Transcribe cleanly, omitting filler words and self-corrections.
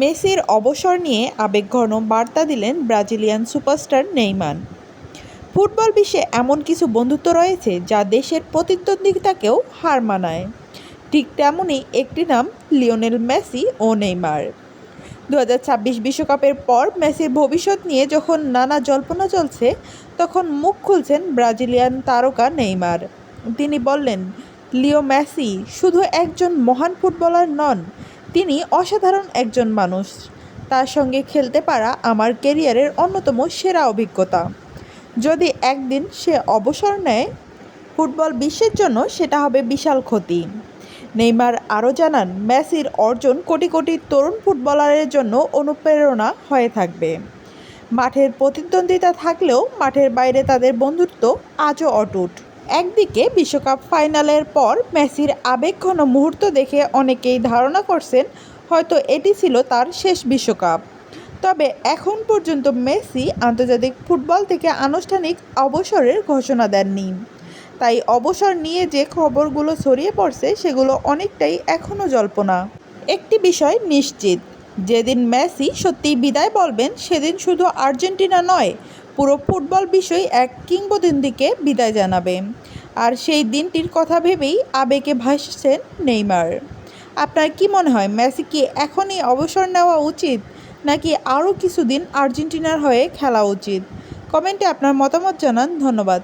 মেসির অবসর নিয়ে আবেগঘন বার্তা দিলেন ব্রাজিলিয়ান সুপারস্টার নেইমার। ফুটবল বিশ্বে এমন কিছু বন্ধুত্ব রয়েছে যা দেশের প্রতিদ্বন্দ্বিতাকেও হার মানায়। ঠিক তেমনই একটি নাম লিওনেল মেসি ও নেইমার। 2026 বিশ্বকাপের পর মেসির ভবিষ্যৎ নিয়ে যখন নানা জল্পনা চলছে, তখন মুখ খুলছেন ব্রাজিলিয়ান তারকা নেইমার। তিনি বললেন, লিও মেসি শুধু একজন মহান ফুটবলার নন, তিনি অসাধারণ একজন মানুষ। তার সঙ্গে খেলতে পারা আমার ক্যারিয়ারের অন্যতম সেরা অভিজ্ঞতা। যদি একদিন সে অবসর নেয়, ফুটবল বিশ্বের জন্য সেটা হবে বিশাল ক্ষতি। নেইমার আরও জানান, মেসির অর্জন কোটি কোটি তরুণ ফুটবলারের জন্য অনুপ্রেরণা হয়ে থাকবে। মাঠের প্রতিদ্বন্দ্বিতা থাকলেও মাঠের বাইরে তাদের বন্ধুত্ব আজও অটুট। একদিকে বিশ্বকাপ ফাইনালের পর মেসির আবেগঘন মুহূর্ত দেখে অনেকেই ধারণা করছেন হয়তো এটি ছিল তার শেষ বিশ্বকাপ। তবে এখন পর্যন্ত মেসি আন্তর্জাতিক ফুটবল থেকে আনুষ্ঠানিক অবসরের ঘোষণা দেননি। তাই অবসর নিয়ে যে খবরগুলো ছড়িয়ে পড়ছে সেগুলো অনেকটাই এখনও জল্পনা। একটি বিষয় নিশ্চিত, যেদিন মেসি সত্যিই বিদায় বলবেন সেদিন শুধু আর্জেন্টিনা নয়, পুরো ফুটবল বিশ্বই এক কিংবদন্তিকে বিদায় জানাবে। আর সেই দিনটির কথা ভেবেই আবেগে ভাসছেন নেইমার। আপনার কি মনে হয়, মেসি কি এখনই অবসর নেওয়া উচিত, নাকি আরও কিছুদিন আর্জেন্টিনার হয়ে খেলা উচিত? কমেন্টে আপনার মতামত জানান। ধন্যবাদ।